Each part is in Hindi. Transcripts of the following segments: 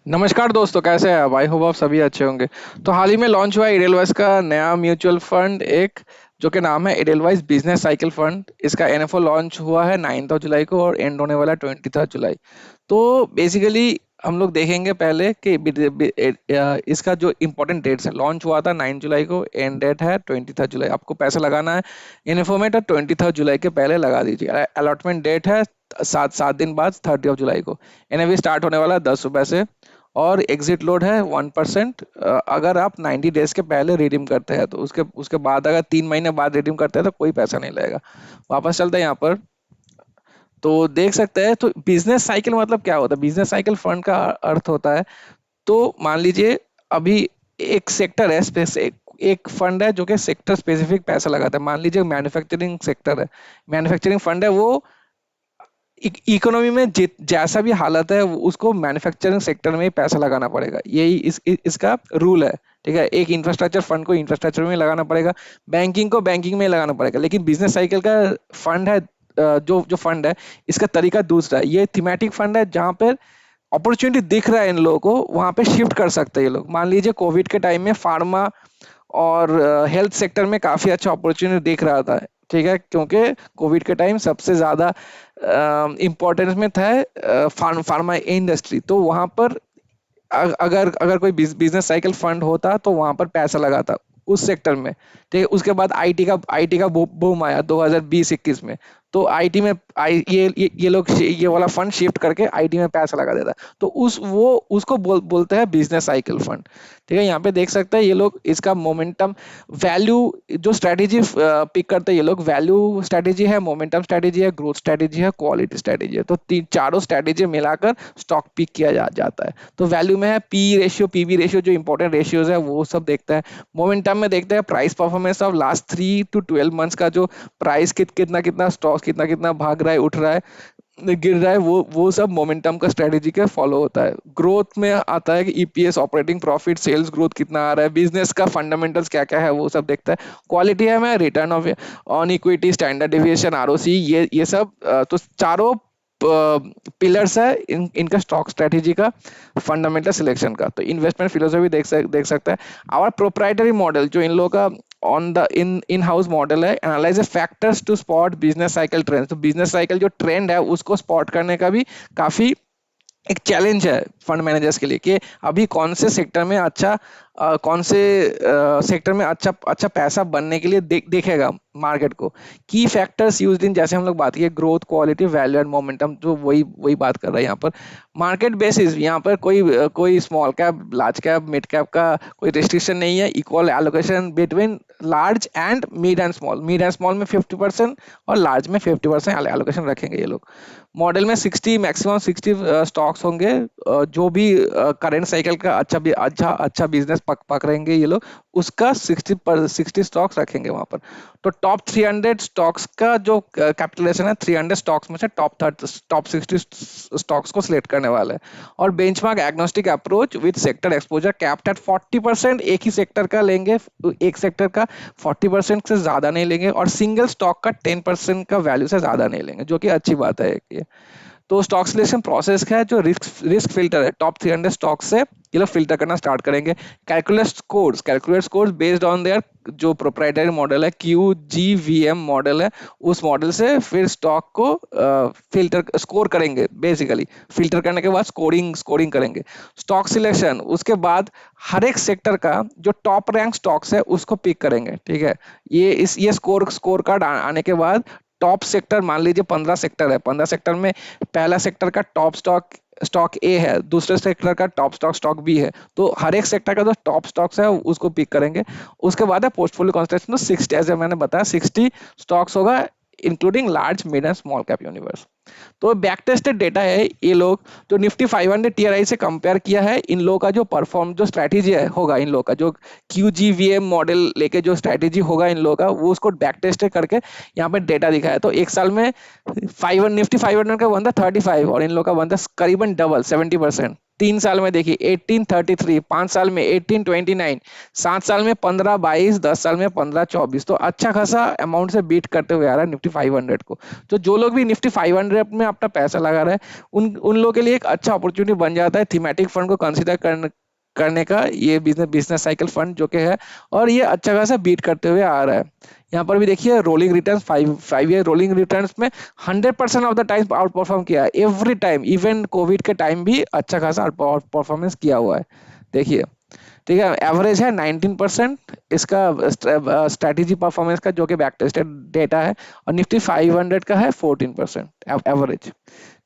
नमस्कार दोस्तों, कैसे हैं आप? आई होप आप सभी अच्छे होंगे। तो हाल ही में लॉन्च हुआ है एडेलवाइस का नया म्यूचुअल फंड, एक जो कि नाम है एडेलवाइस बिजनेस साइकिल फंड। इसका एनएफओ लॉन्च हुआ है 9 जुलाई को और एंड होने वाला है 23 जुलाई। तो बेसिकली हम लोग देखेंगे पहले कि इसका जो इम्पोर्टेंट डेट्स है, लॉन्च हुआ था 9 जुलाई को, एंड डेट है 23 जुलाई। आपको पैसा लगाना है एनएफओ में तो 23 जुलाई के पहले लगा दीजिए। अलॉटमेंट डेट है सात सात दिन बाद 30 जुलाई को। एनएवी स्टार्ट होने वाला है 10 रुपए से और एग्जिट लोड है 1%। अगर आप 90 डेज के पहले रिडीम करते हैं तो उसके उसके बाद अगर 3 महीने बाद रिडीम करते हैं तो कोई पैसा नहीं लगेगा। वापस चलते हैं यहाँ पर। तो देख सकते हैं, तो बिजनेस साइकिल मतलब क्या होता है? बिजनेस साइकिल फंड का अर्थ होता है, तो मान लीजिए अभी एक सेक्टर है, एक फंड है जो कि सेक्टर स्पेसिफिक पैसा लगाता है। मान लीजिए मैन्युफैक्चरिंग सेक्टर है, मैन्युफैक्चरिंग फंड है, वो इकोनॉमी में जैसा भी हालत है उसको मैन्युफैक्चरिंग सेक्टर में ही पैसा लगाना पड़ेगा। यही इसका रूल है। ठीक है, एक इंफ्रास्ट्रक्चर फंड को इंफ्रास्ट्रक्चर में लगाना पड़ेगा, बैंकिंग को बैंकिंग में लगाना पड़ेगा। लेकिन बिजनेस साइकिल का फंड है, जो जो फंड है, इसका तरीका दूसरा है। ये थीमेटिक फंड है, जहाँ पर अपॉर्चुनिटी दिख रहा है इन लोगों को, वहां पे शिफ्ट कर सकते हैं ये लोग। मान लीजिए कोविड के टाइम में फार्मा और हेल्थ सेक्टर में काफी अच्छा अपॉर्चुनिटी दिख रहा था। ठीक है, क्योंकि कोविड के टाइम सबसे ज्यादा इम्पोर्टेंस में था फार्मा इंडस्ट्री। तो वहां पर अगर अगर कोई बिजनेस साइकिल फंड होता तो वहां पर पैसा लगाता उस सेक्टर में। ठीक है, उसके बाद आईटी का बूम आया 2020-21 में। तो आईटी में ये लोग ये वाला फंड शिफ्ट करके आईटी में पैसा लगा देता। तो उसको बोलते हैं बिजनेस साइकिल फंड। ठीक है, यहाँ पे देख सकते हैं ये लोग इसका मोमेंटम वैल्यू जो स्ट्रेटेजी पिक करते हैं ये लोग। वैल्यू स्ट्रेटेजी है, मोमेंटम स्ट्रेटेजी है, ग्रोथ स्ट्रेटेजी है, क्वालिटी स्ट्रेटेजी है। तो तीन चारों स्ट्रेटेजी मिलाकर स्टॉक पिक किया जाता है। तो वैल्यू में है पी रेशियो, पीबी रेशियो, जो इंपॉर्टेंट रेशियोज है वो सब देखता है। मोमेंटम में देखते हैं price performance of last 3 to 12 months का, जो प्राइस कितना कितना स्टॉक कितना कितना भाग रहा है, उठ रहा है, गिर रहा है, वो सब मोमेंटम का स्ट्रेटेजी के फॉलो होता है। ग्रोथ में आता है कि EPS, operating profit, sales growth कितना आ रहा है, बिजनेस का फंडामेंटल्स क्या क्या है, वो सब देखता है। क्वालिटी है मैं return of on equity, standard deviation, ROC, ये सब तो चारों पिलर्स है इनका स्टॉक स्ट्रेटेजी का, फंडामेंटल सिलेक्शन का। तो इन्वेस्टमेंट फिलोसफी देख सकता है। आवर प्रोप्राइटरी मॉडल जो इन लोगों का on the in house model है, analyse factors to spot business cycle trend. तो बिजनेस साइकिल जो ट्रेंड है उसको स्पॉट करने का भी काफी एक चैलेंज है फंड मैनेजर्स के लिए, कि अभी कौन से सेक्टर में अच्छा कौन से सेक्टर में अच्छा अच्छा पैसा बनने के लिए देखेगा मार्केट को। की फैक्टर्स यूज्ड इन, जैसे हम लोग बात किए, growth, quality, value and momentum, जो वही वही बात कर रहा है यहाँ पर। मार्केट बेसिस, यहाँ पर कोई small cap, large cap, mid cap का कोई रिस्ट्रिक्शन नहीं है। Equal allocation between large and mid and small. Mid and small में 50% और लार्ज में 50% एलोकेशन रखेंगे ये लोग। मॉडल में 60, मैक्सिमम 60 स्टॉक्स होंगे। जो भी करंट साइकिल का अच्छा बिजनेस पकड़ेंगे ये लोग, उसका 60 स्टॉक्स रखेंगे वहां पर। तो टॉप 300 स्टॉक्स का जो कैपिटलाइजेशन है, 300 स्टॉक्स में से टॉप 60 स्टॉक्स को सिलेक्ट करने वाला है। और benchmark agnostic approach with sector exposure capped at 40%। एक ही सेक्टर का लेंगे, एक सेक्टर का 40% से ज्यादा नहीं लेंगे, और सिंगल स्टॉक का 10% का वैल्यू से ज्यादा नहीं लेंगे, जो कि अच्छी बात है ये। तो स्टॉक सिलेक्शन प्रोसेस का है, जो रिस्क फिल्टर है, टॉप 300 स्टॉक से ये लोग फिल्टर करना स्टार्ट करेंगे। Calculate scores based on their जो प्रोप्राइटरी मॉडल है, QGVM मॉडल है, उस मॉडल से फिर स्टॉक को फिल्टर स्कोर करेंगे। बेसिकली फिल्टर करने के बाद स्कोरिंग करेंगे। स्टॉक सिलेक्शन उसके बाद हर एक सेक्टर का जो टॉप रैंक स्टॉक्स है उसको पिक करेंगे। ठीक है, ये स्कोर कार्ड आने के बाद टॉप सेक्टर, मान लीजिए 15 सेक्टर है, 15 सेक्टर में पहला सेक्टर का टॉप स्टॉक स्टॉक ए है, दूसरे सेक्टर का टॉप स्टॉक बी है। तो हर एक सेक्टर का जो टॉप स्टॉक्स है उसको पिक करेंगे। उसके बाद है पोर्टफोलियो कॉन्सेंट्रेशन। तो 60, जैसे मैंने बताया, 60 स्टॉक्स होगा, including large, mid and small cap universe. तो बैक टेस्टेड डेटा है ये लोग, जो निफ्टी 500 टीआरआई से कंपेयर किया है। इन लोगों का जो स्ट्रैटेजी है होगा, इन लोगों का जो QGVM मॉडल लेके जो स्ट्रैटेजी होगा इन लोगों का, वो उसको बैक टेस्ट करके यहाँ पे डेटा दिखाया है। तो एक साल में निफ्टी 500 का बनता 35 और इन लोगों का बनता करीबन डबल 70%। 3 साल में देखिए 1833, 5 साल में 1829, 7 साल में 1522, 10 साल में 1524। तो अच्छा खासा अमाउंट से बीट करते हुए आ रहा है निफ्टी 500 को। तो जो लोग भी निफ्टी 500 में अपना पैसा लगा रहे हैं, उन लोगों के लिए एक अच्छा अपॉर्चुनिटी बन जाता है थीमेटिक फंड को कंसीडर करने का, ये बिजनेस साइकिल फंड जो कि है, और ये अच्छा खासा बीट करते हुए आ रहा है। यहाँ पर भी देखिए rolling return, 5 year rolling returns में 100% of the time out perform किया है, एवरी टाइम, इवन कोविड के टाइम भी अच्छा खासा आउट परफॉर्मेंस किया हुआ है। देखिए, ठीक है, एवरेज है 19% इसका स्ट्रैटेजी परफॉर्मेंस का, जो कि बैक टेस्टेड डेटा है, और निफ्टी 500 का है 14% एवरेज।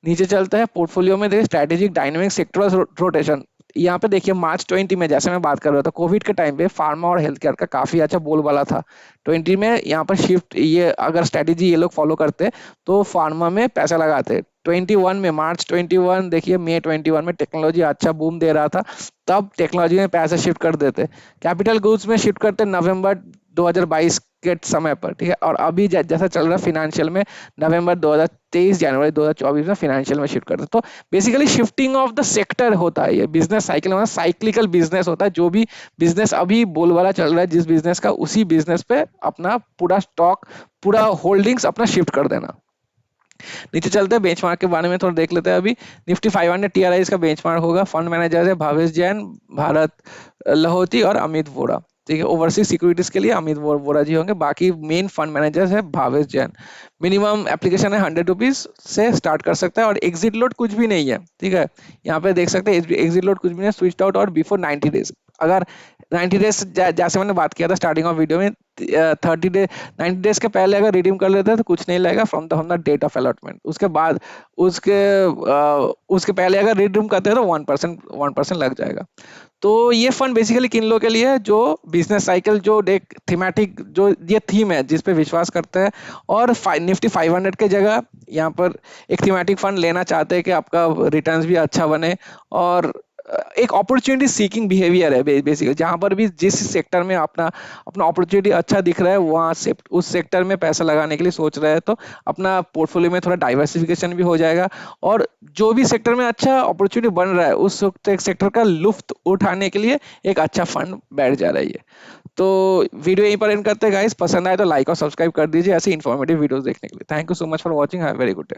नीचे चलता है पोर्टफोलियो में, देखिए स्ट्रैटेजिक डायनेमिक सेक्टरल रोटेशन। यहाँ पे देखिए मार्च 20 में, जैसे मैं बात कर रहा था, कोविड के टाइम पे फार्मा और हेल्थ केयर का काफी अच्छा बोलबाला था। 20 में यहाँ पर शिफ्ट, ये अगर स्ट्रैटेजी ये लोग फॉलो करते तो फार्मा में पैसा लगाते। 21 में, मार्च 21 देखिए, मई 21 में टेक्नोलॉजी अच्छा बूम दे रहा था, तब टेक्नोलॉजी में पैसा शिफ्ट कर देते, कैपिटल गुड्स में शिफ्ट करते नवंबर 2022 के समय पर, ठीक है। और अभी जैसा चल रहा फिनेंशियल में, नवंबर 2023, जनवरी 2024 में फिनेंशियल में शिफ्ट करते। तो basically shifting of the sector होता है ये बिजनेस साइकिल, मतलब साइक्लिकल बिजनेस होता है। जो भी बिजनेस अभी बोलबाला चल रहा है जिस बिजनेस का, उसी बिजनेस पे अपना पूरा स्टॉक, पूरा होल्डिंग्स अपना शिफ्ट कर देना। नीचे चलते हैं, बेंचमार्क के बारे में थोड़ा देख लेते हैं। अभी निफ्टी 500 टीआरआई का बेंचमार्क होगा। फंड मैनेजर है भावेश जैन, भारत लाहौती और अमित वोरा, ठीक है। ओवरसीज सिक्योरिटीज के लिए अमित वोरा जी होंगे। बाकी मेन फंड मैनेजर है भावेश जैन। मिनिमम एप्लीकेशन है 100 रुपीज से स्टार्ट कर सकता है, और एग्जिट लोड कुछ भी नहीं है, ठीक है। यहाँ पे देख सकते हैं एग्जिट लोड कुछ भी नहीं है, स्विच आउट और बिफोर 90 डेज। अगर 90 डेज, जैसे मैंने बात किया था स्टार्टिंग ऑफ वीडियो में, 30 डे 90 डेज के पहले अगर रिडीम कर लेते हैं तो कुछ नहीं लगेगा from the date of allotment. उसके बाद उसके पहले अगर रिडीम करते हैं तो 1% लग जाएगा। तो ये फंड बेसिकली किन लोगों के लिए है, जो बिजनेस साइकिल, जो एक थीमेटिक, जो ये थीम है जिस पे विश्वास करते हैं, और निफ्टी 500 के जगह यहाँ पर एक थीमेटिक फंड लेना चाहते हैं कि आपका रिटर्न्स भी अच्छा बने, और एक अपॉर्चुनिटी सीकिंग बिहेवियर है बेसिकली। जहां पर भी जिस सेक्टर में अपना अपना अपॉर्चुनिटी अच्छा दिख रहा है, वहां से उस सेक्टर में पैसा लगाने के लिए सोच रहे हैं, तो अपना पोर्टफोलियो में थोड़ा डाइवर्सिफिकेशन भी हो जाएगा, और जो भी सेक्टर में अच्छा अपॉर्चुनिटी बन रहा है उस सेक्टर का लुफ्त उठाने के लिए एक अच्छा फंड बैठ जा रही है। तो वीडियो यहीं पर एंड करते हैं गाइस। पसंद आए तो लाइक और सब्सक्राइब कर दीजिए ऐसे इन्फॉर्मेटिव वीडियोस देखने के लिए। Thank you so much for watching, have a very good day.